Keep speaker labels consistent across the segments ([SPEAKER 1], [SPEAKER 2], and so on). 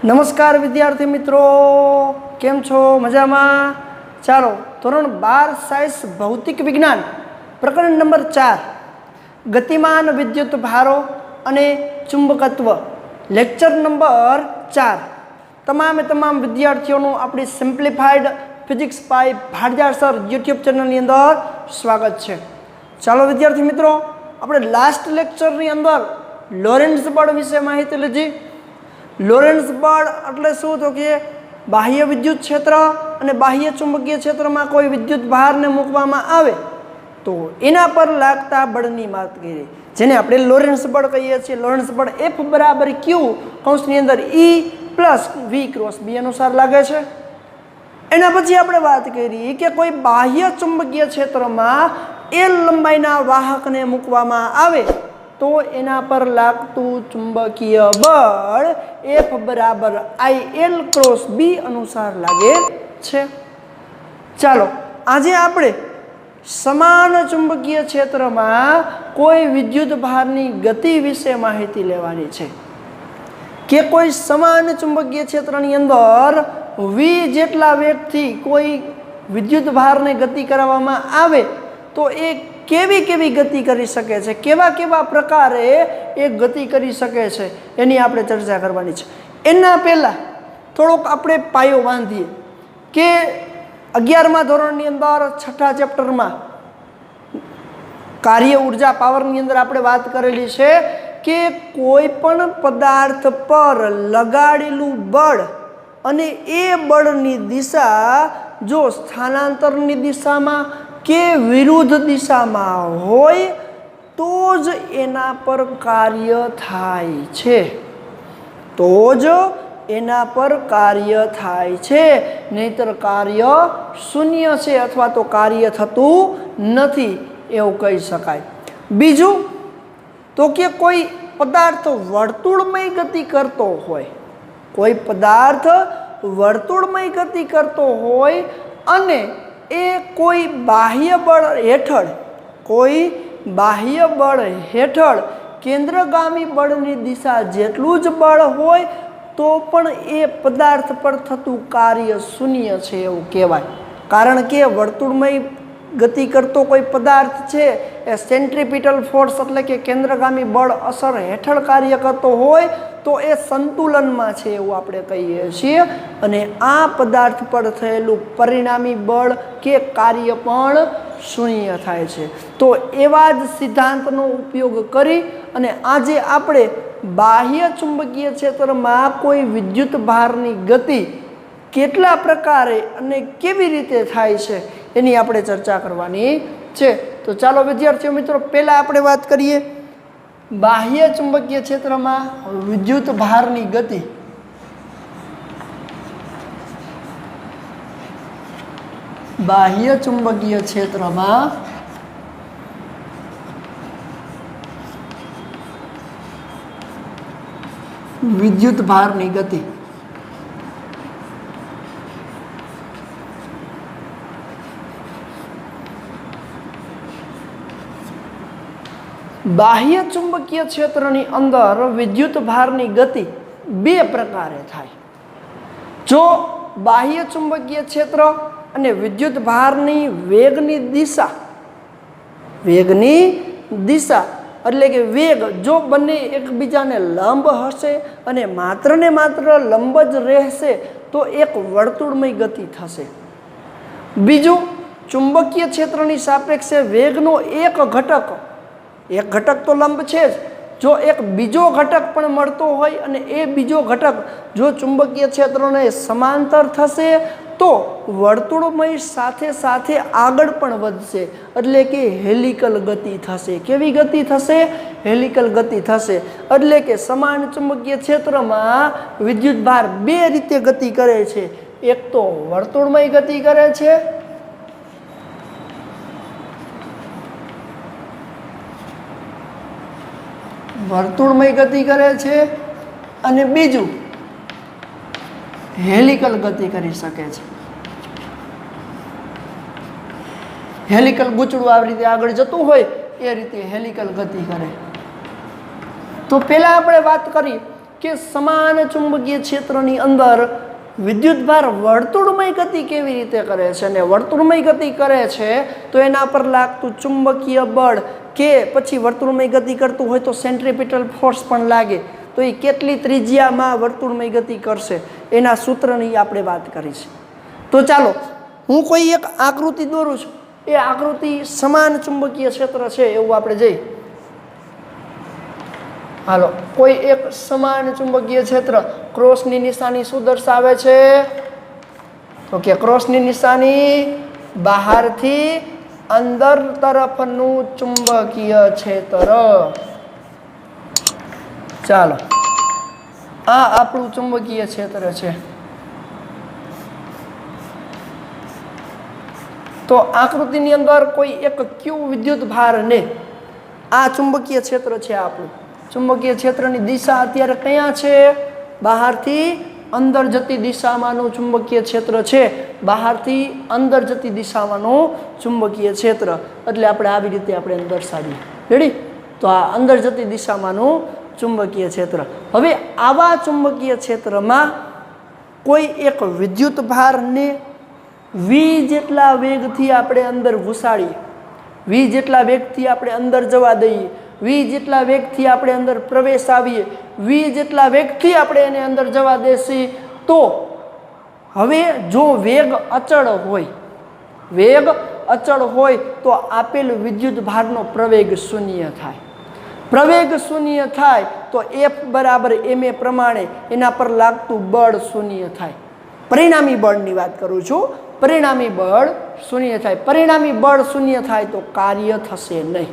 [SPEAKER 1] નમસ્કાર વિદ્યાર્થી મિત્રો, કેમ છો? મજામાં? ચાલો, ધોરણ 12 સાયન્સ ભૌતિક વિજ્ઞાન પ્રકરણ નંબર 4 ગતિમાન વિદ્યુત ભારો અને ચુંબકત્વ લેક્ચર નંબર 4 તમામ વિદ્યાર્થીઓનું આપણી simplified physics by Bhadjar sir YouTube ચેનલની અંદર સ્વાગત છે. ચાલો વિદ્યાર્થી મિત્રો, આપણે લાસ્ટ લેક્ચરની અંદર લોરેન્ટ્ઝ બળ વિશે માહિતી લીધી. લોરેન્ટ્ઝ બળ એટલે શું? તો કે બાહ્ય વિદ્યુત ક્ષેત્ર અને બાહ્ય ચુંબકીય ક્ષેત્રમાં કોઈ વિદ્યુત ભારને મૂકવામાં આવે તો એના પર લાગતા બળની વાત કરી, જેને આપણે લોરેન્ટ્ઝ બળ કહીએ છીએ. લોરેન્ટ્ઝ બળ F બરાબર Q કૌંસની અંદર E plus V cross B અનુસાર લાગે છે. એના પછી આપણે વાત કરી કે કોઈ બાહ્ય ચુંબકીય ક્ષેત્રમાં L લંબાઈના વાહકને મૂકવામાં આવે તો એના પર લાગતું ચુંબકીય બળ F બરાબર IL ક્રોસ B અનુસાર લાગે છે. ચાલો, આજે આપણે સમાન ચુંબકીય ક્ષેત્રમાં કોઈ વિદ્યુત ભારની ગતિ વિશે માહિતી લેવાની છે કે કોઈ સમાન ચુંબકીય ક્ષેત્રની અંદર V જેટલા વેગથી કોઈ વિદ્યુત ભારને ગતિ કરવામાં આવે તો એ કેવી ગતિ કરી શકે છે, કેવા પ્રકારે એ ગતિ કરી શકે છે, એની આપણે ચર્ચા કરવાની છે. એના પહેલાં થોડોક આપણે પાયો બાંધીએ કે 11મા ધોરણની અંદર 6ઠા ચેપ્ટરમાં કાર્ય ઉર્જા પાવરની અંદર આપણે વાત કરેલી છે કે કોઈ પણ પદાર્થ પર લગાડેલું બળ અને એ બળની દિશા જો સ્થાનાંતરની દિશામાં કે વિરુદ્ધ દિશામાં હોય તો જ એના પર કાર્ય થાય છે, નહીંતર કાર્ય શૂન્ય છે અથવા તો કાર્ય થતું નથી એવું કહી શકાય. બીજું તો કે કોઈ પદાર્થ વર્તુળમય ગતિ કરતો હોય, અને એ કોઈ બાહ્ય બળ હેઠળ કેન્દ્રગામી બળની દિશા જેટલું જ બળ હોય તો પણ એ પદાર્થ પર થતું કાર્ય શૂન્ય છે એવું કહેવાય. કારણ કે વર્તુળમય ગતિ કરતો કોઈ પદાર્થ છે એ સેન્ટ્રીપિટલ ફોર્સ એટલે કે કેન્દ્રગામી બળ અસર હેઠળ કાર્ય કરતો હોય તો એ સંતુલનમાં છે એવું આપણે કહીએ છીએ, અને આ પદાર્થ પર થયેલું પરિણામી બળ કે કાર્ય પણ શૂન્ય થાય છે. તો એવા જ સિદ્ધાંતનો ઉપયોગ કરી અને આજે આપણે બાહ્ય ચુંબકીય ક્ષેત્રમાં કોઈ વિદ્યુત ભારની ગતિ કેટલા પ્રકારે અને કેવી રીતે થાય છે એની આપણે ચર્ચા કરવાની છે. તો ચાલો વિદ્યાર્થીઓ મિત્રો, પહેલાં આપણે વાત કરીએ બાહ્ય ચુંબકીય ક્ષેત્રમાં વિદ્યુત ભારની ગતિ. બાહ્ય ચુંબકીય ક્ષેત્રમાં વિદ્યુત ભારની ગતિ. બાહ્ય ચુંબકીય ક્ષેત્રની અંદર વિદ્યુત ભારની ગતિ બે પ્રકારે થાય. જો બાહ્ય ચુંબકીય ક્ષેત્ર અને વિદ્યુત ભારની વેગની દિશા એટલે કે વેગ જો બંને એકબીજાને લંબ હશે અને માત્ર ને માત્ર લંબ જ રહેશે તો એક વર્તુળમય ગતિ થશે. બીજું, ચુંબકીય ક્ષેત્રની સાપેક્ષે વેગનો એક ઘટક તો લંબ છે જ, જો એક બીજો ઘટક પણ મળતો હોય અને એ બીજો ઘટક જો ચુંબકીય ક્ષેત્રને સમાંતર થશે તો વર્તુળમય સાથે આગળ પણ વધશે, એટલે કે હેલિકલ ગતિ થશે. કેવી ગતિ થશે? હેલિકલ ગતિ થશે. એટલે કે સમાન ચુંબકીય ક્ષેત્રમાં વિદ્યુત ભાર બે રીતે ગતિ કરે છે. એક તો વર્તુળમય ગતિ કરે છે, અને બીજું હેલિકલ ગતિ કરી શકે છે. હેલિકલ ગૂંચળું આવી રીતે આગળ જતું હોય એ રીતે હેલિકલ ગતિ કરે. તો પહેલાં આપણે વાત કરી કે સમાન ચુંબકીય ક્ષેત્રની અંદર વિદ્યુતભાર વર્તુળમય ગતિ કેવી રીતે કરે છે, અને વર્તુળમય ગતિ કરે છે તો એના પર લાગતું ચુંબકીય બળ કે પછી વર્તુળમય ગતિ કરતું હોય તો સેન્ટ્રીપિટલ ફોર્સ પણ લાગે, તો એ કેટલી ત્રિજ્યામાં વર્તુળમય ગતિ કરશે એના સૂત્રની આપણે વાત કરી છે. તો ચાલો હું કોઈ એક આકૃતિ દોરું છું, એ આકૃતિ સમાન ચુંબકીય ક્ષેત્ર છે એવું આપણે જઈએ. હાલો, કોઈ એક સમાન ચુંબકીય ક્ષેત્ર, ક્રોસની નિશાની શું દર્શાવે છે? તો કે ક્રોસની નિશાની બહારથી અંદર તરફનું ચુંબકીય ક્ષેત્ર. ચાલો, આ આપણું ચુંબકીય ક્ષેત્ર છે. તો આકૃતિની અંદર કોઈ એક ક્યુ વિદ્યુત ભારને આ ચુંબકીય ક્ષેત્ર છે આપણું. ચુંબકીય ક્ષેત્રની દિશા અત્યારે ક્યાં છે? બહારથી અંદર જતી દિશામાંનું ચુંબકીય ક્ષેત્ર છે. બહારથી અંદર જતી દિશામાંનું ચુંબકીય ક્ષેત્ર એટલે આપણે આવી રીતે આપણે દર્શાવીએ. રેડી? તો આ અંદર જતી દિશામાંનું ચુંબકીય ક્ષેત્ર. હવે આવા ચુંબકીય ક્ષેત્રમાં કોઈ એક વિદ્યુત ભારને વી જેટલા વેગથી આપણે અંદર ઘુસાડીએ, વી જેટલા વેગથી આપણે અંદર જવા દઈએ, વી જેટલા વેગથી આપણે અંદર પ્રવેશ આવીએ, વી જેટલા વેગથી આપણે એને અંદર જવા દેશી, તો હવે જો વેગ અચળ હોય, વેગ અચળ હોય તો આપેલ વિદ્યુત ભારનો પ્રવેગ શૂન્ય થાય. પ્રવેગ શૂન્ય થાય તો F બરાબર ma પ્રમાણે એના પર લાગતું બળ શૂન્ય થાય. પરિણામી બળની વાત કરું છું. પરિણામી બળ શૂન્ય થાય. પરિણામી બળ શૂન્ય થાય તો કાર્ય થશે નહીં.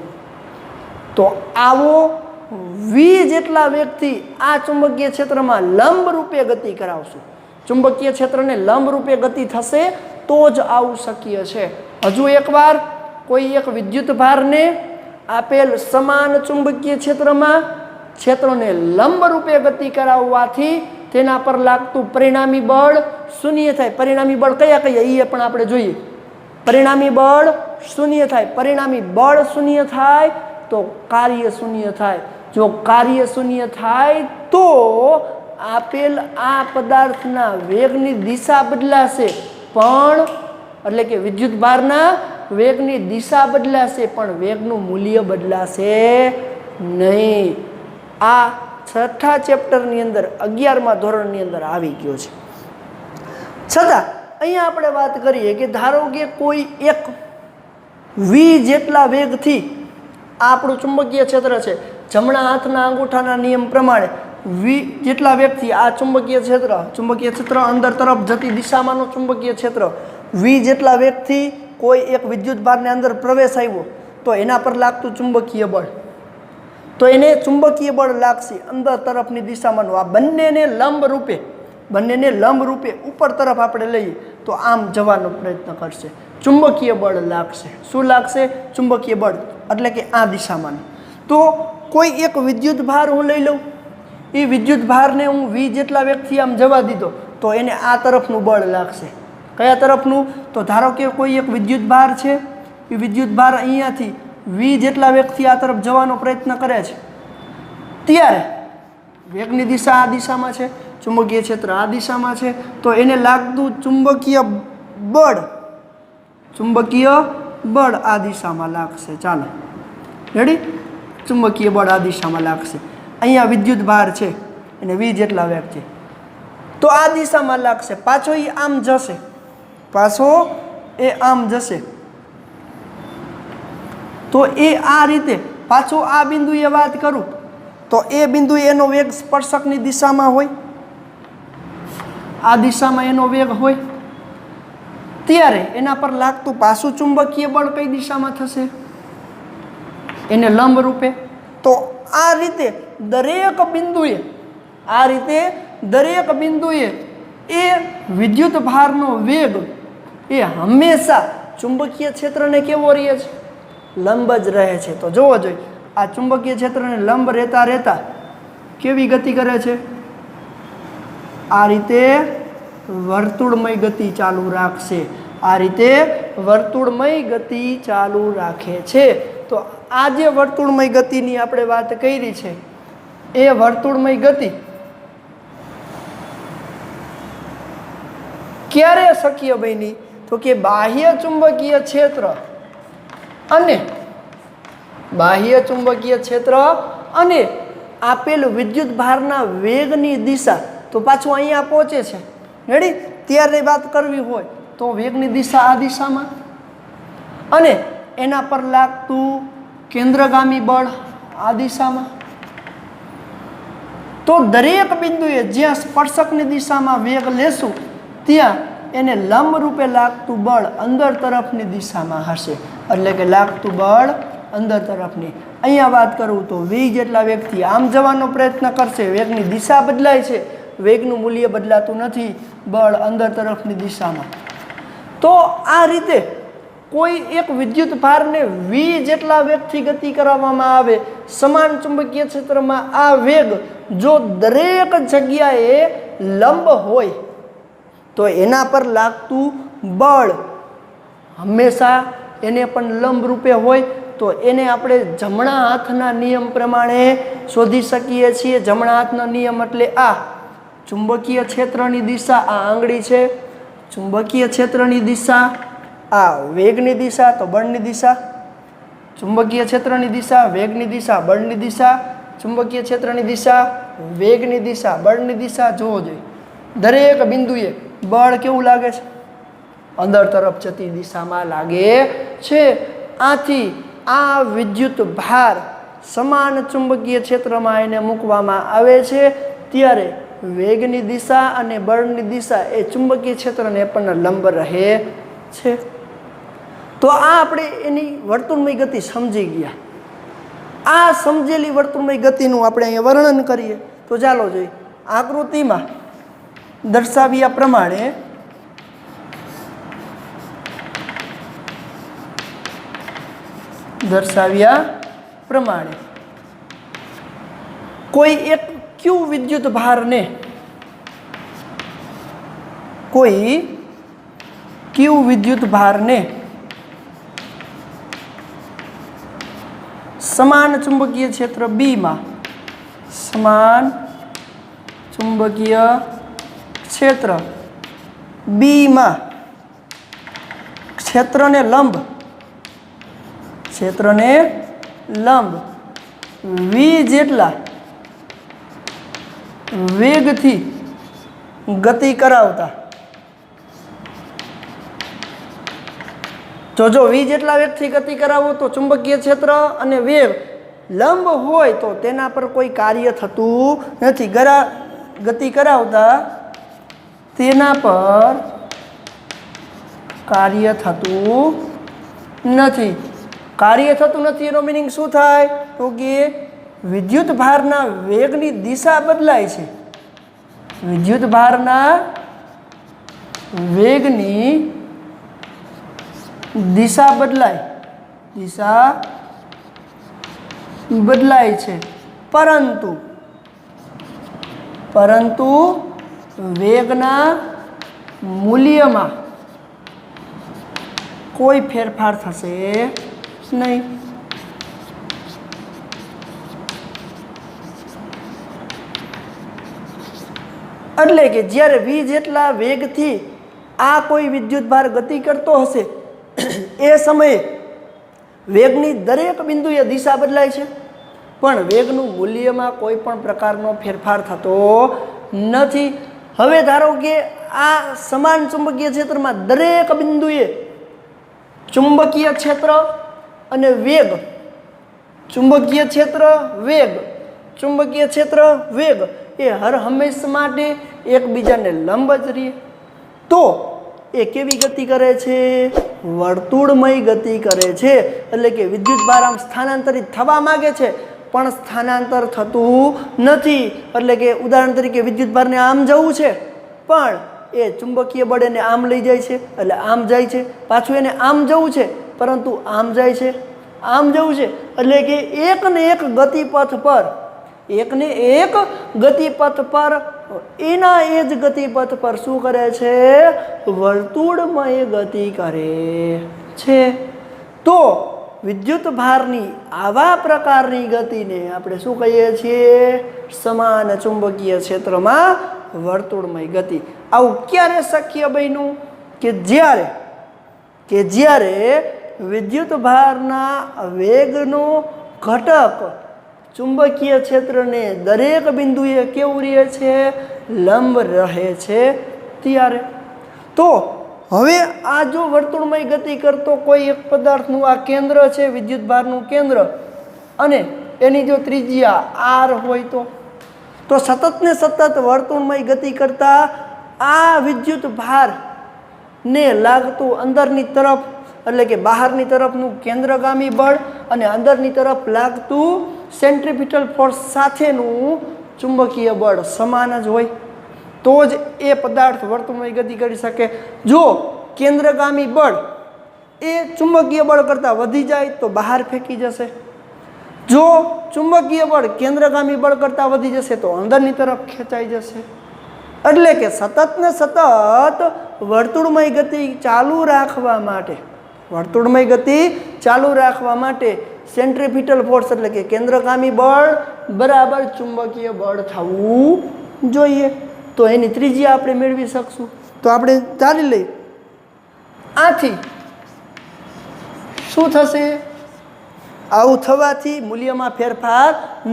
[SPEAKER 1] તો આવો વી જેટલા વેગથી આ ચુંબકીય ક્ષેત્રમાં લંબ રૂપે ગતિ કરાવશું. ચુંબકીય ક્ષેત્રને લંબ રૂપે ગતિ થશે તો જ આવું શક્ય છે. હજુ એકવાર, કોઈ એક વિદ્યુત ભારને આપેલ સમાન ચુંબકીય ક્ષેત્રને લંબ રૂપે ગતિ કરાવવાથી તેના પર લાગતું પરિણામી બળ શૂન્ય થાય. પરિણામી બળ કયા કયા એ પણ આપણે જોઈએ. પરિણામી બળ શૂન્ય થાય. પરિણામી બળ શૂન્ય થાય તો કાર્ય શૂન્ય થાય. જો કાર્ય શૂન્ય થાય તો આપેલ આ પદાર્થના વેગની દિશા બદલાશે, પણ એટલે કે વિદ્યુત ભારના વેગની દિશા બદલાશે પણ વેગનું મૂલ્ય બદલાશે નહીં. આ છઠ્ઠા ચેપ્ટરની અંદર 11મા ધોરણની અંદર આવી ગયો છે. છતાં અહીંયા આપણે વાત કરીએ કે ધારો કે કોઈ એક વી જેટલા વેગથી આપણું ચુંબકીય ક્ષેત્ર છે, જમણા હાથના અંગૂઠાના નિયમ પ્રમાણે વી જેટલા વેગથી આ ચુંબકીય ક્ષેત્ર અંદર તરફ જતી દિશામાંનું ચુંબકીય ક્ષેત્ર વી જેટલા વેગથી કોઈ એક વિદ્યુત ભારને અંદર પ્રવેશ આવ્યો તો એના પર લાગતું ચુંબકીય બળ, તો એને ચુંબકીય બળ લાગશે અંદર તરફની દિશામાંનું. આ બંનેને લંબ રૂપે ઉપર તરફ આપણે લઈએ તો આમ જવાનો પ્રયત્ન કરશે, ચુંબકીય બળ લાગશે. શું લાગશે? ચુંબકીય બળ, એટલે કે આ દિશામાં. તો કોઈ એક વિદ્યુત ભાર હું લઈ લઉં, એ વિદ્યુત ભારને હું વી જેટલા વેગથી આમ જવા દીધો તો એને આ તરફનું બળ લાગશે. કયા તરફનું? તો ધારો કે કોઈ એક વિદ્યુત ભાર છે, એ વિદ્યુત ભાર અહીંયાથી વી જેટલા વેગથી આ તરફ જવાનો પ્રયત્ન કરે છે, ત્યારે વેગની દિશા આ દિશામાં છે, ચુંબકીય ક્ષેત્ર આ દિશામાં છે, તો એને લાગતું ચુંબકીય બળ આ દિશામાં લાગશે. ચાલો રેડી? ચુંબકીય બળ આ દિશામાં લાગશે. અહીંયા વિદ્યુત ભાર છે અને વી જેટલા વેગ છે તો આ દિશામાં લાગશે. પાછો એ આમ જશે, તો એ આ રીતે પાછો આ બિંદુએ વાત કરું તો એ બિંદુએ એનો વેગ સ્પર્શકની દિશામાં હોય, આ દિશામાં એનો વેગ હોય, ત્યારે એના પર લાગતું પાછું ચુંબકીય બળ કઈ દિશામાં થશે? એને લંબ રૂપે. તો આ રીતે દરેક બિંદુએ એ વિદ્યુત ભારનો વેગ એ હંમેશા ચુંબકીય ક્ષેત્રને કેવો રહે છે? લંબ જ રહે છે. તો જોવો જોઈએ, આ ચુંબકીય ક્ષેત્રને લંબ રહેતા કેવી ગતિ કરે છે? આ રીતે વર્તુળમય ગતિ ચાલુ રાખશે. આ રીતે વર્તુળમય ગતિ ચાલુ રાખે છે. તો આ જે વર્તુળમય ગતિની આપણે વાત કરી છે એ વર્તુળમય ગતિ ક્યારે શક્ય બની? તો કે બાહ્ય ચુંબકીય ક્ષેત્ર અને આપેલ વિદ્યુત ભારના વેગની દિશા. તો પાછું અહીંયા પહોંચે છે રેડી, ત્યારે વાત કરવી હોય તો વેગની દિશા આ દિશામાં અને એના પર લાગતું કેન્દ્રગામી બળ આ દિશામાં. તો દરેક બિંદુએ જ્યાં સ્પર્શકની દિશામાં વેગ લેશું ત્યાં એને લંબ રૂપે લાગતું બળ અંદર તરફની દિશામાં હશે. એટલે કે લાગતું બળ અંદર તરફની. અહીંયા વાત કરું તો v જેટલા વેગથી આમ જવાનો પ્રયત્ન કરશે, વેગની દિશા બદલાય છે, વેગનું મૂલ્ય બદલાતું નથી, બળ અંદર તરફની દિશામાં. તો આ રીતે કોઈ એક વિદ્યુત ભારને v જેટલા વેગથી ગતિ કરાવવામાં આવે, સમાન ચુંબકીય ક્ષેત્રમાં આ વેગ જો દરેક જગ્યાએ લંબ હોય તો એના પર લાગતું બળ હંમેશા એને પણ લંબ રૂપે હોય. તો એને આપણે જમણા હાથના નિયમ પ્રમાણે શોધી શકીએ છીએ. જમણા હાથનો નિયમ એટલે આ ચુંબકીય ક્ષેત્રની દિશા, આ આંગળી છે, ચુંબકીય ક્ષેત્રની દિશા, આ વેગની દિશા તો બળની દિશા, ચુંબકીય ક્ષેત્રની દિશા, વેગની દિશા, બળની દિશા, ચુંબકીય ક્ષેત્રની દિશા, વેગની દિશા, બળની દિશા. જોવો જોઈએ દરેક બિંદુએ બળ કેવું લાગે છે? અંદર તરફ જતી દિશામાં લાગે છે. આથી આ વિદ્યુત ભાર સમાન ચુંબકીય ક્ષેત્રમાં એને મૂકવામાં આવે છે ત્યારે વેગની દિશા અને બળની દિશા એ ચુંબકીય ક્ષેત્રને પણ લંબ રહે છે. તો આ આપણે એની વર્તુળમય ગતિ સમજી ગયા. આ સમજેલી વર્તુળમય ગતિનું આપણે અહીંયા વર્ણન કરીએ તો ચાલો જોઈએ. આકૃતિમાં દર્શાવ્યા પ્રમાણે કોઈ એક ક્યુ વિદ્યુત ભારને સમાન ચુંબકીય ક્ષેત્ર B માં ક્ષેત્રને લંબ v જેટલા વેગથી ગતિ કરાવતા. જો v જેટલા વેગથી ગતિ કરાવો તો ચુંબકીય ક્ષેત્ર અને વેગ લંબ હોય તો તેના પર કોઈ કાર્ય થતું નથી. ગતિ કરાવતા તેના પર કાર્ય થતું નથી. કાર્ય થતું નથી એનો મિનિંગ શું થાય? તો કે વિદ્યુત ભારના વેગની દિશા બદલાય છે. વિદ્યુત ભારના વેગની દિશા બદલાય છે, પરંતુ વેગના મૂલ્યમાં કોઈ ફેરફાર થશે નહીં. એટલે કે જ્યારે v જેટલા વેગથી આ કોઈ વિદ્યુત ભાર ગતિ કરતો હશે એ સમયે વેગની દરેક બિંદુએ દિશા બદલાય છે, પણ વેગનું મૂલ્યમાં કોઈ પણ પ્રકારનો ફેરફાર થતો નથી. હવે ધારો કે આ સમાન ચુંબકીય ક્ષેત્રમાં દરેક બિંદુએ ચુંબકીય ક્ષેત્ર અને વેગ, ચુંબકીય ક્ષેત્ર વેગ એ હર હંમેશા માટે એકબીજાને લંબ જ રહે. તો એ કેવી ગતિ કરે છે? વર્તુળમય ગતિ કરે છે. એટલે કે વિદ્યુત ભાર આમ સ્થાનાંતરિત થવા માંગે છે પણ સ્થાનાંતર થતું નથી. એટલે કે ઉદાહરણ તરીકે વિદ્યુત ભારને આમ જવું છે પણ એ ચુંબકીય બળ એને આમ લઈ જાય છે, એટલે આમ જાય છે. પાછું એને આમ જવું છે પરંતુ આમ જાય છે, આમ જવું છે. એટલે કે એકને એક ગતિપથ પર એના એ જ ગતિપથ પર શું કરે છે? વર્તુળમય ગતિ કરે છે. તો વિદ્યુત ભારની આવા પ્રકારની ગતિને આપણે શું કહીએ છીએ? સમાન ચુંબકીય ક્ષેત્રમાં વર્તુળમય ગતિ. આવું ક્યારે શક્ય બન્યું? કે જ્યારે વિદ્યુત ભારના વેગનો ઘટક ચુંબકીય ક્ષેત્રને દરેક બિંદુએ કેવું રહે છે? લંબ રહે છે ત્યારે. તો હવે આ જો વર્તુળમય ગતિ કરતો કોઈ એક પદાર્થનું આ કેન્દ્ર છે, વિદ્યુત ભારનું કેન્દ્ર, અને એની જો ત્રિજ્યા r હોય તો સતત ને સતત વર્તુળમય ગતિ કરતા આ વિદ્યુત ભારને લાગતું અંદરની તરફ એટલે કે બહારની તરફનું કેન્દ્રગામી બળ અને અંદરની તરફ લાગતું સેન્ટ્રીપિટલ ફોર્સ સાથેનું ચુંબકીય બળ સમાન જ હોય તો જ એ પદાર્થ વર્તુળમય ગતિ કરી શકે. જો કેન્દ્રગામી બળ એ ચુંબકીય બળ કરતાં વધી જાય તો બહાર ફેંકી જશે. જો ચુંબકીય બળ કેન્દ્રગામી બળ કરતાં વધી જશે તો અંદરની તરફ ખેંચાઈ જશે. એટલે કે સતત ને સતત વર્તુળમય ગતિ ચાલુ રાખવા માટે સેન્ટ્રીપિટલ ફોર્સ એટલે કે કેન્દ્રગામી બળ બરાબર ચુંબકીય બળ થવું જોઈએ. તો એની ત્રિજ્યા આપણે મેળવી શકશું. તો આપણે ધારી લઈએ આથી શું થશે? આવું થવાથી મૂલ્યમાં ફેરફાર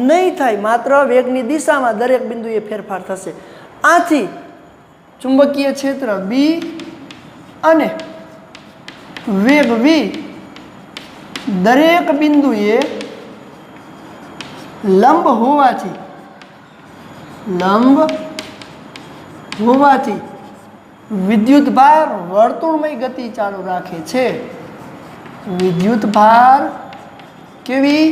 [SPEAKER 1] નહીં થાય, માત્ર વેગની દિશામાં દરેક બિંદુએ ફેરફાર થશે. આથી ચુંબકીય ક્ષેત્ર B અને વેગ v દરેક બિંદુએ લંબ હોવાથી વિદ્યુત ભાર વર્તુળમય ગતિ ચાલુ રાખે છે. વિદ્યુત ભાર કેવી?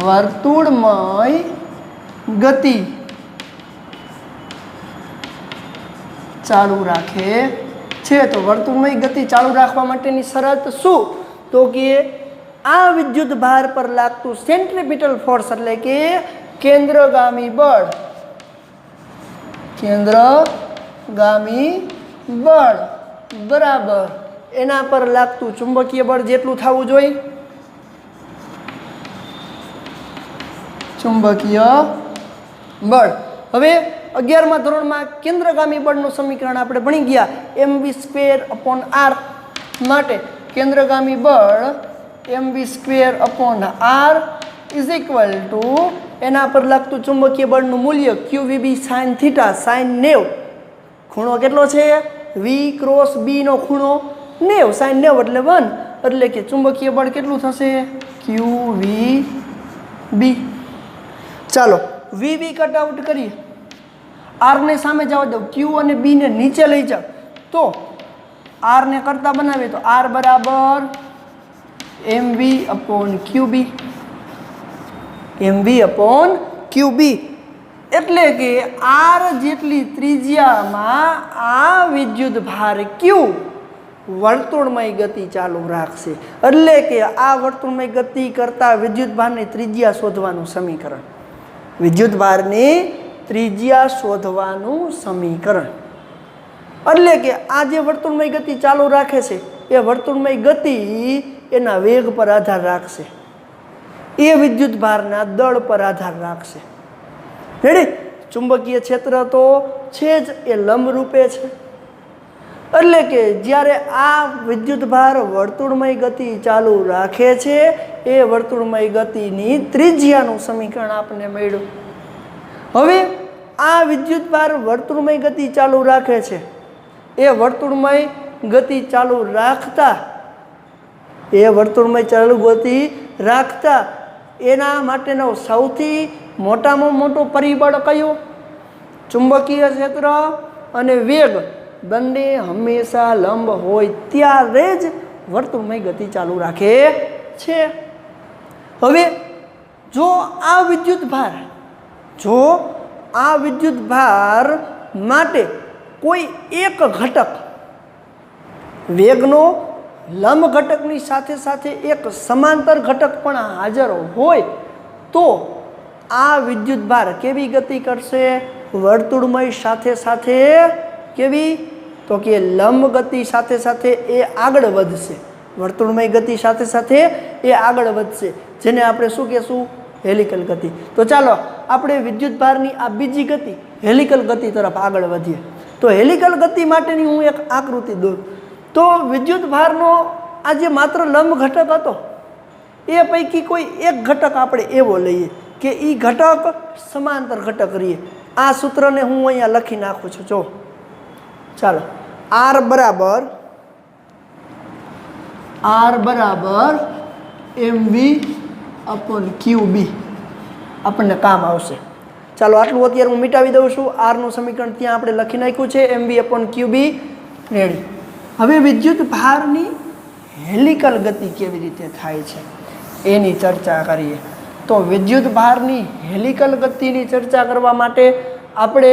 [SPEAKER 1] વર્તુળમય ગતિ ચાલુ રાખે છે. તો વર્તુળમય ગતિ ચાલુ રાખવા માટેની શરત શું? તો કે આ વિદ્યુત ભાર પર લાગતું સેન્ટ્રીપિટલ ફોર્સ એટલે કે કેન્દ્રગામી બળ બરાબર એના પર લાગતું ચુંબકીય બળ જેટલું થવું જોઈએ. ચુંબકીય બળ. હવે 11મા ધોરણમાં કેન્દ્રગામી બળનું સમીકરણ આપણે ભણી ગયા. mv²/r માટે કેન્દ્રગામી બળ mv²/r = એના પર લાગતું ચુંબકીય બળનું મૂલ્ય qvb sin θ sin 90. ખૂણો કેટલો છે? v × b નો ખૂણો 90 sin 90 એટલે 1. એટલે કે ચુંબકીય બળ કેટલું થશે? qvb. ચાલો vb કટ આઉટ કરીએ. r ને સામે જવા દો, q અને b ને નીચે લઈ જાઓ તો r ને કરતા બનાવીએ તો r બરાબર mv/qb. એટલે કે r જેટલી ત્રિજ્યામાં આ વિદ્યુત ભાર q વર્તુળમય ગતિ ચાલુ રાખશે. એટલે કે આ વર્તુળમય ગતિ કરતા વિદ્યુત ભારની ત્રિજ્યા શોધવાનું સમીકરણ. વિદ્યુત ભારની ત્રિજ્યા શોધવાનું સમીકરણ. એટલે કે આ જે વર્તુળમય ગતિ ચાલુ રાખે છે એ વર્તુળમય ગતિ એના વેગ પર આધાર રાખશે, એ વિદ્યુત ભારના દળ પર આધાર રાખશે. રેડી? ચુંબકીય ક્ષેત્ર તો છે જ એ લંબરૂપે છે. એટલે કે જ્યારે આ વિદ્યુત ભાર વર્તુળમય ગતિ ચાલુ રાખે છે એ વર્તુળમય ગતિની ત્રિજ્યાનું સમીકરણ આપણને મળ્યું. હવે આ વિદ્યુત ભાર વર્તુળમય ગતિ ચાલુ રાખે છે એ વર્તુળમય ગતિ ચાલુ રાખતા એના માટેનો સૌથી મોટામાં મોટો પરિબળ કયો? ચુંબકીય ક્ષેત્ર અને વેગ બંને હંમેશા લંબ હોય ત્યારે જ વર્તુળમય ગતિ ચાલુ રાખે છે. હવે જો આ વિદ્યુત ભાર માટે કોઈ એક ઘટક વેગનો લંબ ઘટકની સાથે સાથે એક સમાંતર ઘટક પણ હાજર હોય તો આ વિદ્યુત ભાર કેવી ગતિ કરશે? વર્તુળમય સાથે કેવી? તો કે લંબ ગતિ સાથે એ આગળ વધશે. વર્તુળમય ગતિ સાથે સાથે એ આગળ વધશે, જેને આપણે શું કહેશું? હેલિકલ ગતિ. તો ચાલો આપણે વિદ્યુત ભારની આ બીજી ગતિ હેલિકલ ગતિ તરફ આગળ વધીએ. તો હેલિકલ ગતિ માટેની હું એક આકૃતિ દોરું. તો વિદ્યુત ભારનો આ જે માત્ર લંબ ઘટક હતો એ પૈકી કોઈ એક ઘટક આપણે એવો લઈએ કે એ ઘટક સમાંતર ઘટક રહીએ. આ સૂત્રને હું અહીંયા લખી નાખું છું. જો ચાલો, R બરાબર mv/qb આપણને કામ આવશે. ચાલો આટલું અત્યારે હું મિટાવી દઉં છું. આરનું સમીકરણ ત્યાં આપણે લખી નાખ્યું છે, mv/qb રેડી. હવે વિદ્યુત ભારની હેલિકલ ગતિ કેવી રીતે થાય છે એની ચર્ચા કરીએ. તો વિદ્યુત ભારની હેલિકલ ગતિની ચર્ચા કરવા માટે આપણે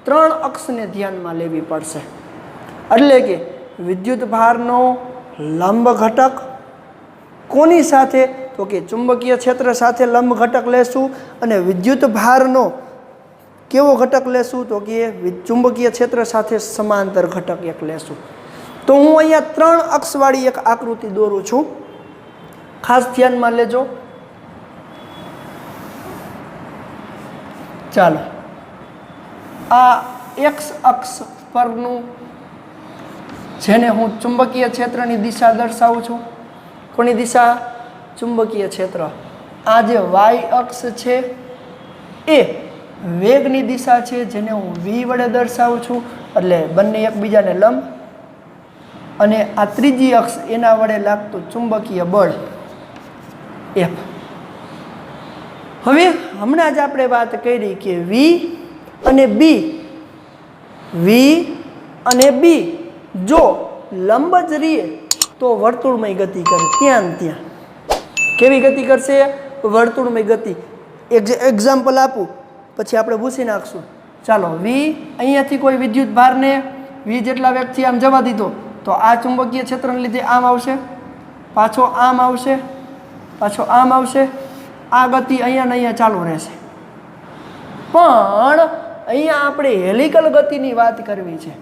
[SPEAKER 1] 3 અક્ષને ધ્યાનમાં લેવી પડશે. એટલે કે વિદ્યુત ભારનો લંબ ઘટક કોની સાથે? તો કે ચુંબકીય ક્ષેત્ર સાથે લંબ ઘટક લેશું. અને વિદ્યુત ભારનો કેવો ઘટક લેશું? તો કે ચુંબકીય ક્ષેત્ર સાથે સમાંતર ઘટક એક લેશું. તો હું અહીંયા 3 અક્ષવાળી એક આકૃતિ દોરું છું, ખાસ ધ્યાનમાં લેજો. ચાલો, આ x અક્ષ પરનું જેને હું ચુંબકીય ક્ષેત્રની દિશા દર્શાવું છું. કોની દિશા? ચુંબકીય ક્ષેત્ર. આ જે y અક્ષ છે એ વેગની દિશા છે, જેને હું v વડે દર્શાવું છું. એટલે બંને એકબીજાને લંબ. અને આ ત્રીજી અક્ષ એના વડે લાગતું ચુંબકીય બળ F. હવે હમણાં જ આપણે વાત કરી કે v અને b જો લંબ જ રહીએ તો વર્તુળમય ગતિ કરે. ત્યાં કેવી ગતિ કરશે? વર્તુળમય ગતિ. એક્ઝામ્પલ આપું પછી આપણે ભૂસી નાખશું. ચાલો, v અહીંયાથી કોઈ વિદ્યુત ભારને v જેટલા વેગથી આમ જવા દીધો તો આ ચુંબકીય ક્ષેત્રને લીધે આમ આવશે, પાછો આમ આવશે, પાછો આમ આવશે. આ ગતિ અહીંયા ને અહીંયા ચાલુ રહેશે. પણ અહીંયા આપણે હેલિકલ ગતિની વાત કરવી છે.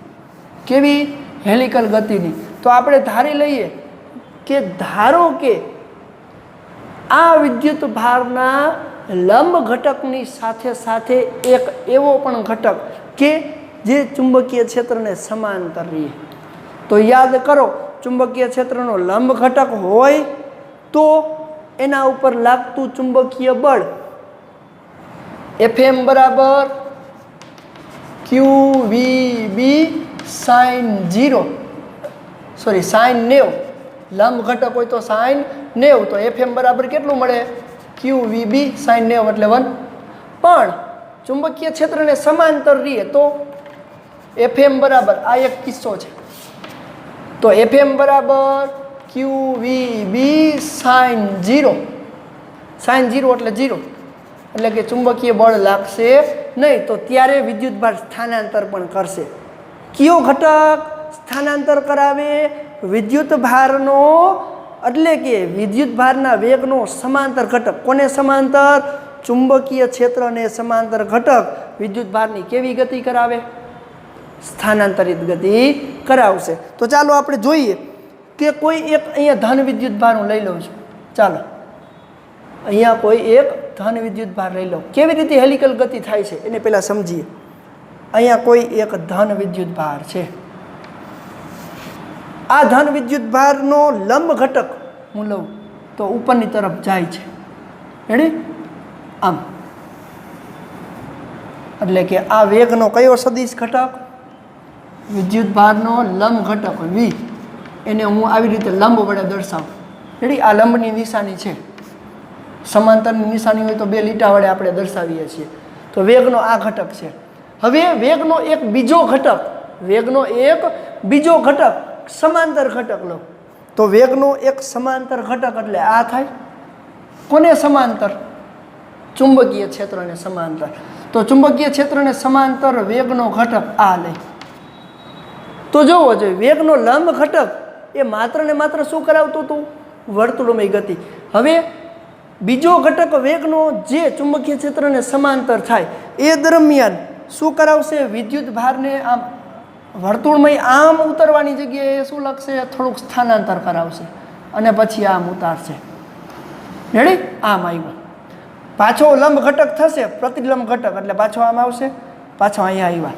[SPEAKER 1] કેવી? હેલિકલ ગતિની. તો આપણે ધારી લઈએ કે ધારો કે આ વિદ્યુત ભારના લંબ ઘટકની સાથે સાથે એક એવો પણ ઘટક કે જે ચુંબકીય ક્ષેત્રને સમાંતર રહે. તો યાદ કરો, ચુંબકીય ક્ષેત્રનો લંબ ઘટક હોય તો એના ઉપર લાગતું ચુંબકીય બળ Fm બરાબર qvb sin 90. લંબ ઘટક હોય તો sin 90, તો Fm બરાબર કેટલું મળે? qvb sin 90 એટલે 1. પણ ચુંબકીય ક્ષેત્રને સમાંતર રહીએ તો Fm બરાબર, આ એક કિસ્સો છે, તો Fm બરાબર qvb sin 0. sin 0 એટલે 0, એટલે કે ચુંબકીય બળ લાગશે નહીં. તો ત્યારે વિદ્યુત ભાર સ્થાનાંતર પણ કરશે. કયો ઘટક સ્થાનાંતર કરાવે? વિદ્યુત ભારનો, એટલે કે વિદ્યુત ભારના વેગનો સમાંતર ઘટક. કોને સમાંતર? ચુંબકીય ક્ષેત્રને સમાંતર ઘટક વિદ્યુત ભારની કેવી ગતિ કરાવે? સ્થાનાંતરિત ગતિ કરાવશે. તો ચાલો આપણે જોઈએ કે કોઈ એક અહીંયા ધન વિદ્યુત ભાર હું લઈ લઉં છું. ચાલો, અહીંયા કોઈ એક ધન વિદ્યુત ભાર લઈ લો. કેવી રીતે હેલિકલ ગતિ થાય છે એને પહેલાં સમજીએ. અહીંયા કોઈ એક ધન વિદ્યુત ભાર છે. આ ધન વિદ્યુત ભારનો લંબ ઘટક હું લઉં તો ઉપરની તરફ જાય છે. રેડી? આમ. એટલે કે આ વેગનો કયો સદિશ ઘટક? વિદ્યુત ભારનો લંબ ઘટક v. એને હું આવી રીતે લંબ વડે દર્શાવું. રેડી? આ લંબની નિશાની છે. સમાંતરની નિશાની હોય તો 2 લીટા વડે આપણે દર્શાવીએ છીએ. તો વેગનો આ ઘટક છે. હવે વેગનો એક બીજો ઘટક સમાંતર ઘટક લો. તો વેગનો એક સમાંતર ઘટક એટલે આ થાય. કોને સમાંતર? ચુંબકીય ક્ષેત્રને સમાંતર. તો ચુંબકીય ક્ષેત્રને સમાંતર વેગનો ઘટક આ લઈ. તો જોવો જોઈએ, વેગનો લંબ ઘટક એ માત્ર ને માત્ર શું કરાવતું હતું? વર્તુળમય ગતિ. હવે બીજો ઘટક વેગનો જે ચુંબકીય ક્ષેત્રને સમાંતર થાય એ દરમિયાન શું કરાવશે? વિદ્યુત ભારને આમ વર્તુળમય આમ ઉતરવાની જગ્યાએ શું લખશે? થોડુંક સ્થાનાંતર કરાવશે અને પછી આમ ઉતારશે. રેડી? આમ આવ્યું. પાછો લંબ ઘટક થશે, પ્રતિલંબ ઘટક, એટલે પાછો આમ આવશે, પાછો અહીંયા આવ્યા.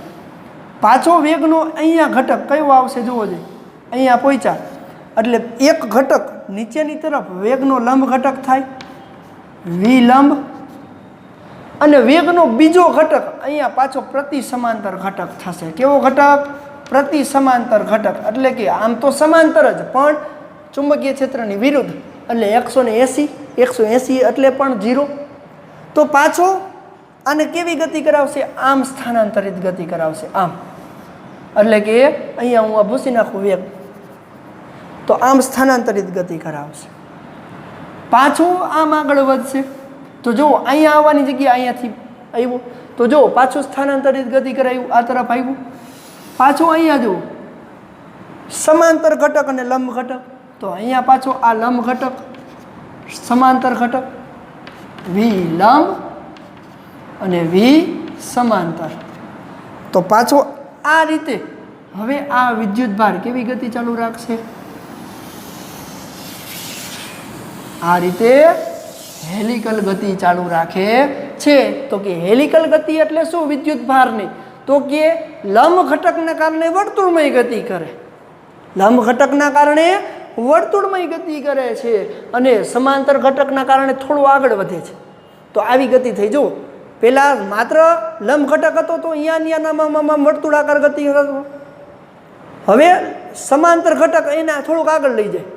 [SPEAKER 1] પાછો વેગનો અહીંયા ઘટક કયો આવશે જુઓ જોઈએ, અહીંયા પહોંચ્યા એટલે એક ઘટક નીચેની તરફ વેગનો લંબ ઘટક થાય, વિલંબ, અને વેગનો બીજો ઘટક અહીંયા પાછો પ્રતિ સમાંતર ઘટક થશે. કેવો ઘટક? પ્રતિ સમાંતર ઘટક. એટલે કે આમ તો સમાંતર જ પણ ચુંબકીય ક્ષેત્રની વિરુદ્ધ, એટલે 180 એટલે પણ 0. તો પાછો આને કેવી ગતિ કરાવશે? આમ સ્થાનાંતરિત ગતિ કરાવશે, આમ. એટલે કે અહીંયા હું આ ભૂસી નાખું વેગ, તો આમ સ્થાનાંતરિત ગતિ કરાવશે. પાછું આમ આગળ વધશે, તો જુઓ અહીંયા આવવાની જગ્યાએ અહીંયાથી આવ્યું, તો જુઓ પાછું સ્થાનાંતરિત ગતિ કરાવ્યું, આ તરફ આવ્યું. પાછું અહીંયા જુઓ સમાંતર ઘટક અને લંબ ઘટક, તો અહીંયા પાછો આ લંબ ઘટક, સમાંતર ઘટક, વિલંબ અને વિસમાંતર. તો પાછો આ રીતે હવે આ વિદ્યુત ભાર કેવી ગતિ ચાલુ રાખશે? આ રીતે હેલિકલ ગતિ ચાલુ રાખે છે. તો કે હેલિકલ ગતિ એટલે શું વિદ્યુત ભારની? તો કે લંબ ઘટકના કારણે વર્તુળમય ગતિ કરે, લંબ ઘટકના કારણે વર્તુળમય ગતિ કરે છે અને સમાંતર ઘટકના કારણે થોડું આગળ વધે છે. તો આવી ગતિ થઈ. જુઓ પહેલાં માત્ર લંબ ઘટક હતો તો અહીંયાનામાં વર્તુળાકાર ગતિ હતો, હવે સમાંતર ઘટક એના થોડુંક આગળ લઈ જાય,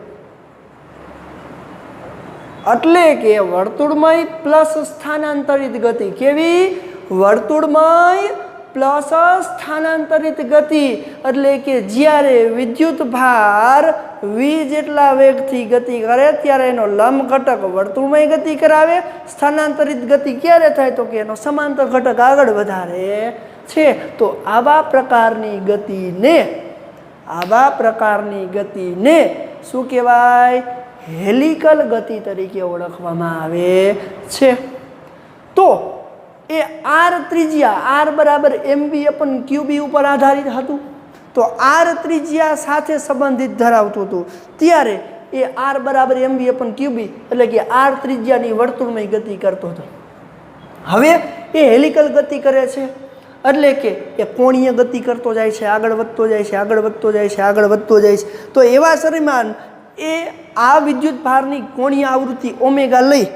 [SPEAKER 1] એટલે કે વર્તુળમય પ્લસ સ્થાનાંતરિત ગતિ. કેવી? વર્તુળમય પ્લસ સ્થાનાંતરિત ગતિ. એટલે કે જ્યારે વિદ્યુત ભાર v જેટલા વેગથી ગતિ કરે ત્યારે એનો લંબ ઘટક વર્તુળમય ગતિ કરાવે, સ્થાનાંતરિત ગતિ ક્યારે થાય? તો કે એનો સમાંતર ઘટક આગળ વધારે છે. તો આવા પ્રકારની ગતિને શું કહેવાય? હેલિકલ ગતિ તરીકે ઓળખવામાં આવે છે. તો એ આર ત્રિજ્યા, આર બરાબર mv/qb ઉપર આધારિત હતું. તો આર ત્રિજ્યા સાથે સંબંધિત ધરાવતું હતું ત્યારે એ આર બરાબર mv/qb એટલે કે આર ત્રિજ્યાની વર્તુળમય ગતિ કરતો હતો. હવે એ હેલિકલ ગતિ કરે છે એટલે કે એ કોણીય ગતિ કરતો જાય છે, આગળ વધતો જાય છે, આગળ વધતો જાય છે, આગળ વધતો જાય છે. તો એવા દરમિયાન એ આ વિદ્યુત ભારની કોણીય આવૃત્તિ ઓમેગા લઈ,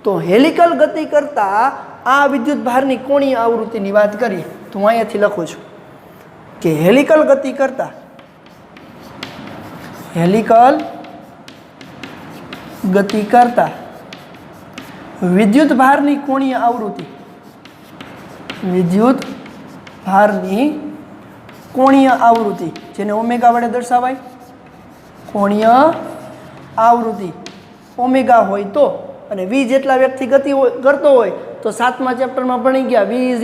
[SPEAKER 1] તો હેલિકલ ગતિ કરતા આ વિદ્યુત ભારની કોણીય આવૃત્તિની વાત કરીએ તો હું અહીંયાથી લખું છું કે હેલિકલ ગતિ કરતા વિદ્યુત ભારની કોણીય આવૃત્તિ, વિદ્યુત ભારની કોણીય આવૃત્તિ જેને ઓમેગા વડે દર્શાવાય, કોણીય આવૃત્તિ ઓમેગા હોય તો, અને v જેટલા વેગથી ગતિ કરતો હોય તો 7મા ચેપ્ટરમાં ભણી ગયા v =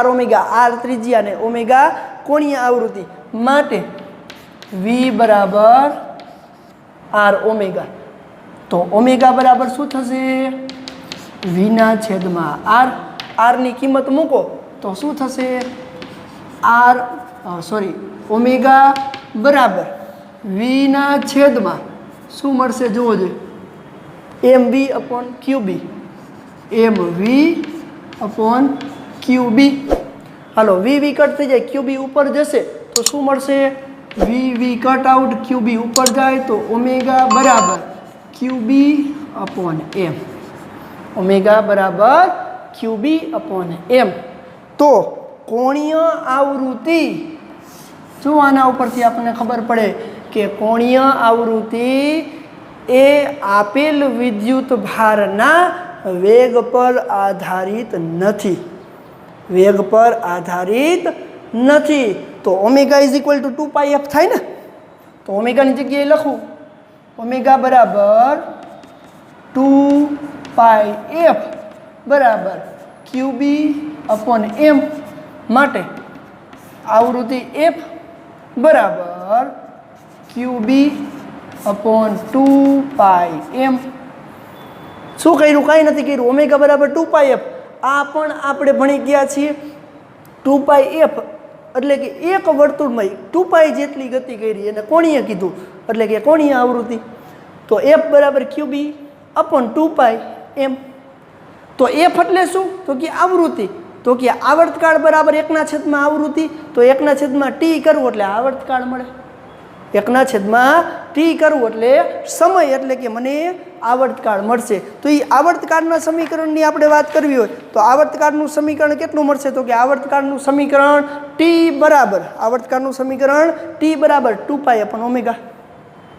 [SPEAKER 1] r ઓમેગા, r ત્રિજ્યા અને ઓમેગા કોણીય આવૃત્તિ માટે v બરાબર r ઓમેગા. તો ઓમેગા બરાબર શું થશે? v/r. r ની કિંમત મૂકો તો શું થશે? ઓમેગા બરાબર v/, શું મળશે જુઓ જોઈએ, mv/qb, mv/qb. હાલો v કટ થઈ જાય, qb ઉપર જશે તો શું મળશે? v કટ આઉટ, qb ઉપર જાય તો ઓમેગા બરાબર qb/m, ઓમેગા બરાબર qb/m. તો કોણીય આવૃત્તિ, જો આના ઉપરથી આપણને ખબર પડે કે કોણીય આવૃત્તિ એ આપેલ વિદ્યુત ભારના વેગ પર આધારિત નથી, વેગ પર આધારિત નથી. તો ઓમેગા = 2πf થાય ને. તો ઓમેગાની જગ્યાએ લખું ઓમેગા બરાબર 2πf બરાબર qb/m માટે આવૃત્તિ f બરાબર qb/2πm. શું કર્યું? કાંઈ નથી કર્યું. ઓમેગા બરાબર 2πf. આ પણ આપણે ભણી ગયા છીએ 2πf એટલે કે એક વર્તુળમાં 2π જેટલી ગતિ કરી એને કોણીય કીધું, એટલે કે કોણીય આવૃત્તિ. તો F બરાબર QB અપોન 2π એમ. તો F એટલે શું? તો કે આવૃત્તિ. તો કે આવર્તકાળ બરાબર 1/, આવૃત્તિ. તો 1/t કરવું એટલે આવર્તકાળ મળે. 1/t કરવું એટલે સમય, એટલે કે મને આવર્તકાળ મળશે. તો એ આવર્તકાળના સમીકરણની આપણે વાત કરવી હોય તો આવર્તકાળનું સમીકરણ કેટલું મળશે? તો કે આવર્તકાળનું સમીકરણ t બરાબર 2π અપોન ઓમેગા.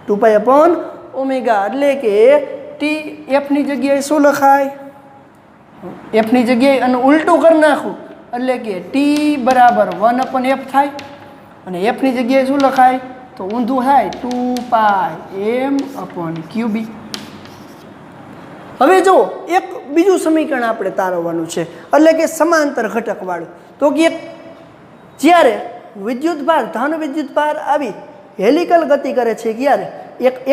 [SPEAKER 1] 2π અપોન ઓમેગા એટલે કે t fની જગ્યાએ શું લખાય? fની જગ્યાએ અને ઉલટું કરી નાખું એટલે કે t બરાબર 1/f થાય, અને fની જગ્યાએ શું લખાય? તો ઊંધું થાય 2π m અપોન QB. હવે જો એક બીજું સમીકરણ આપણે તારવવાનું છે, એટલે કે સમાંતર ઘટકવાળું. તો કે જ્યારે વિદ્યુતભાર ધન વિદ્યુતભાર આવી હેલિકલ ગતિ કરે છે, ક્યારે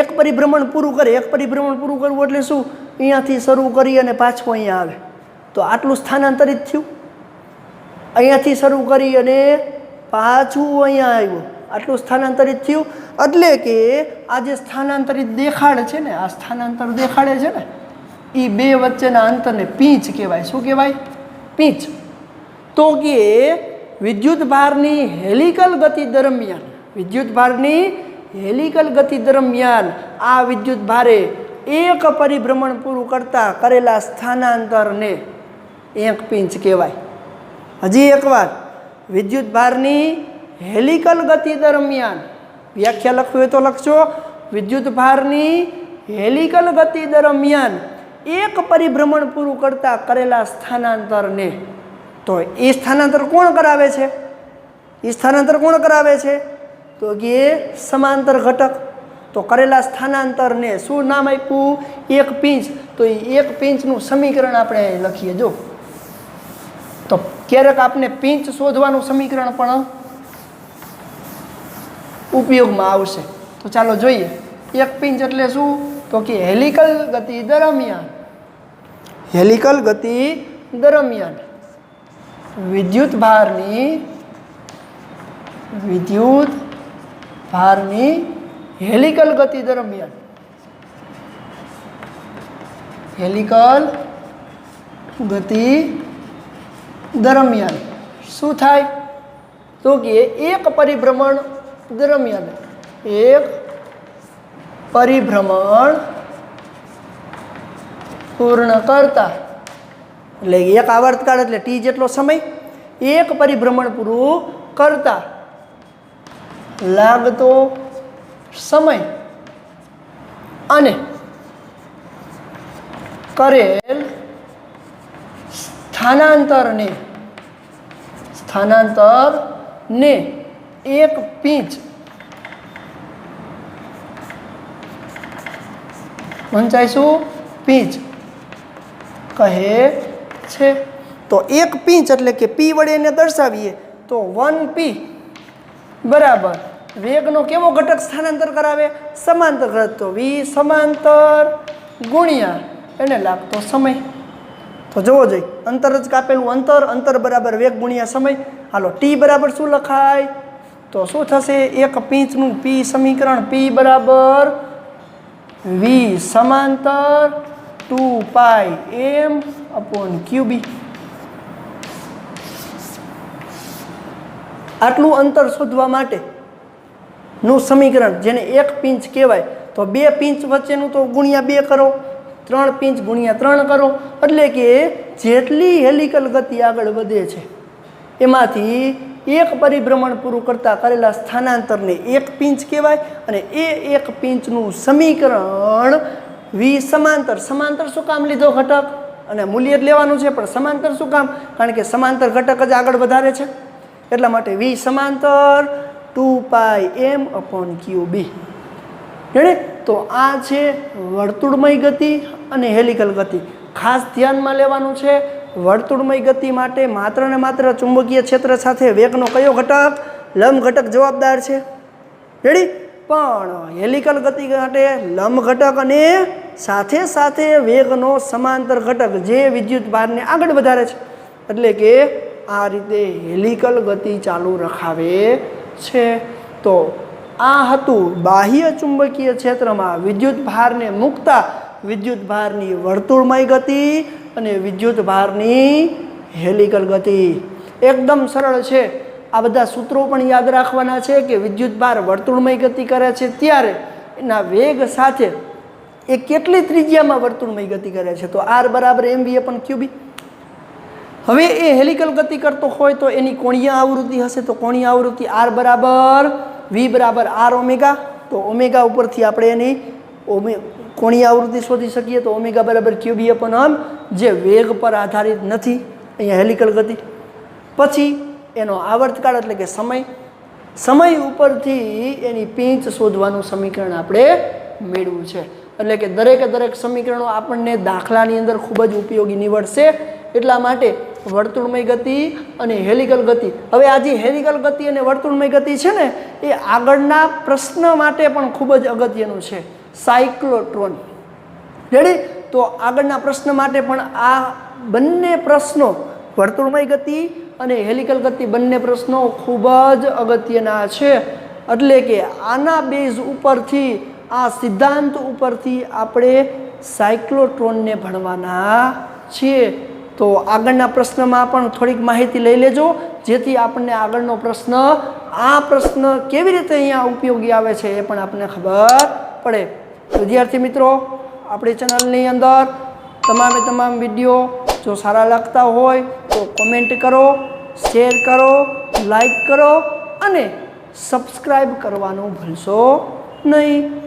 [SPEAKER 1] એક પરિભ્રમણ પૂરું કરે. એક પરિભ્રમણ પૂરું કરવું એટલે શું? અહીંયાથી શરૂ કરી અને પાછું અહીંયા આવે. તો આટલું સ્થાનાંતરિત થયું. અહીંયાથી શરૂ કરી અને પાછું અહીંયા આવ્યું, આટલું સ્થાનાંતરિત થયું. એટલે કે આ જે સ્થાનાંતરિત દેખાડે છે ને, આ સ્થાનાંતર દેખાડે છે ને, એ બે વચ્ચેના અંતરને પીંચ કહેવાય. શું કહેવાય? પીંચ. તો કે વિદ્યુતભારની હેલિકલ ગતિ દરમિયાન, વિદ્યુતભારની હેલિકલ ગતિ દરમિયાન આ વિદ્યુતભારે એક પરિભ્રમણ પૂરું કરતા કરેલા સ્થાનાંતરને એક પીંચ કહેવાય. હજી એકવાર, વિદ્યુતભારની હેલિકલ ગતિ દરમિયાન, વ્યાખ્યા લખવી હોય તો લખજો, વિદ્યુતભારની હેલિકલ ગતિ દરમિયાન એક પરિભ્રમણ પૂરું કરતા કરેલા સ્થાનાંતરને. તો એ સ્થાનાંતર કોણ કરાવે છે? એ સ્થાનાંતર કોણ કરાવે છે? તો કે સમાંતર ઘટક. તો કરેલા સ્થાનાંતરને શું નામ આપ્યું? એક પીંચ. તો એ એક પીંચનું સમીકરણ આપણે લખીએ. જો તો ક્યારેક આપણે પીંચ શોધવાનું સમીકરણ પણ ઉપયોગમાં આવશે. તો ચાલો જોઈએ. એક પીંચ એટલે શું? તો કે હેલિકલ ગતિ દરમિયાન, હેલિકલ ગતિ દરમિયાન વિદ્યુતભારની હેલિકલ ગતિ દરમિયાન, હેલિકલ ગતિ દરમિયાન શું થાય? તો કે એક પરિભ્રમણ દરમિયાન, એક પરિભ્રમણ પૂર્ણ કરતા, એટલે એક આવર્તકાળ એટલે t જેટલો સમય, એક પરિભ્રમણ પૂરું કરતા લાગતો સમય અને કરેલ સ્થાનાંતરને એક પીંચ વંચાઈશું પીંચ કહે છે. તો એક પીંચ એટલે કે p વડે એને દર્શાવીએ તો 1p બરાબર વેગનો કેવો ઘટક સ્થાનાંતર કરાવે? સમાંતર ઘટક. તો v સમાંતર ગુણ્યા એને લાગતો સમય. તો જોવો જોઈએ, અંતર જ કાપેલું અંતર, અંતર બરાબર વેગ ગુણ્યા સમય. હાલો, t બરાબર શું લખાય? તો શું થશે? એક પીંચનું p સમીકરણ p બરાબર v સમાંતર 2π m અપોન QB. આટલું અંતર શોધવા માટે નું સમીકરણ, જેને એક પીંચ કહેવાય, તો બે પીંચ વચ્ચેનું તો ગુણ્યા 2 કરો, 3 પીંચ ગુણ્યા 3 કરો, એટલે કે જેટલી હેલિકલ ગતિ આગળ વધે છે એમાંથી એક પરિભ્રમણ પૂરું કરતા કરેલા સ્થાનાંતરને એક પીંચ કહેવાય. અને એ એક પીંચનું સમીકરણ v સમાંતર. સમાંતર શું કામ લીધો? ઘટક અને મૂલ્ય જ લેવાનું છે, પણ સમાંતર શું કામ? કારણ કે સમાંતર ઘટક જ આગળ વધારે છે, એટલા માટે v સમાંતર 2π m અપોન QB. તો આ છે વર્તુળમય ગતિ અને હેલિકલ ગતિ. ખાસ ધ્યાનમાં લેવાનું છે, વર્તુળમય ગતિ માટે માત્ર ને માત્ર ચુંબકીય ક્ષેત્ર સાથે વેગનો કયો ઘટક? લંબ ઘટક જવાબદાર છે. રેડી? પણ હેલિકલ ગતિ માટે લંબ ઘટક અને સાથે સાથે વેગનો સમાંતર ઘટક જે વિદ્યુત ભારને આગળ વધારે છે, એટલે કે આ રીતે હેલિકલ ગતિ ચાલુ રખાવે છે। તો આ હતું બાહ્ય ચુંબકીય ક્ષેત્રમાં વિદ્યુત ભારને મૂકતા વિદ્યુત ભારની વર્તુળમય ગતિ અને વિદ્યુત ભારની હેલિકલ ગતિ। એકદમ સરળ છે। આ બધા સૂત્રો પણ યાદ રાખવાના છે કે વિદ્યુત ભાર વર્તુળમય ગતિ કરે છે ત્યારે એના વેગ સાથે એ કેટલી ત્રિજ્યામાં વર્તુળમય ગતિ કરે છે, તો R બરાબર mv/qb। હવે એ હેલિકલ ગતિ કરતો હોય તો એની કોણીય આવૃત્તિ હશે, તો કોણીય આવૃત્તિ R બરાબર v બરાબર r ઓમેગા। તો ઓમેગા ઉપરથી આપણે એની કોણીય આવૃત્તિ શોધી શકીએ, તો ઓમેગા બરાબર qb/m, જે વેગ પર આધારિત નથી અહીંયા હેલિકલ ગતિ। પછી એનો આવર્તકાળ એટલે કે સમય ઉપરથી એની પિંચ શોધવાનું સમીકરણ આપણે મેળવ્યું છે। એટલે કે દરેક સમીકરણો આપણને દાખલાની અંદર ખૂબ જ ઉપયોગી નીવડશે। એટલા માટે વર્તુળમય ગતિ અને હેલિકલ ગતિ, હવે આ જે હેલિકલ ગતિ અને વર્તુળમય ગતિ છે ને એ આગળના પ્રશ્ન માટે પણ ખૂબ જ અગત્યનું છે, સાયક્લોટ્રોન। રેડી? તો આગળના પ્રશ્ન માટે પણ આ બંને પ્રશ્નો, વર્તુળમય ગતિ અને હેલિકલ ગતિ બંને પ્રશ્નો ખૂબ જ અગત્યના છે। એટલે કે આના બેઝ ઉપરથી, આ સિદ્ધાંત ઉપરથી આપણે સાયક્લોટ્રોનને ભણવાના છીએ। તો આગળના પ્રશ્નમાં પણ થોડીક માહિતી લઈ લેજો, જેથી આપણને આગળનો પ્રશ્ન, આ પ્રશ્ન કેવી રીતે અહીંયા ઉપયોગી આવે છે એ પણ આપણને ખબર પડે। વિદ્યાર્થી મિત્રો, આપણી ચેનલની અંદર તમામ વિડીયો જો સારા લાગતા હોય તો કોમેન્ટ કરો, શેર કરો, લાઈક કરો અને સબસ્ક્રાઈબ કરવાનું ભૂલશો નહીં।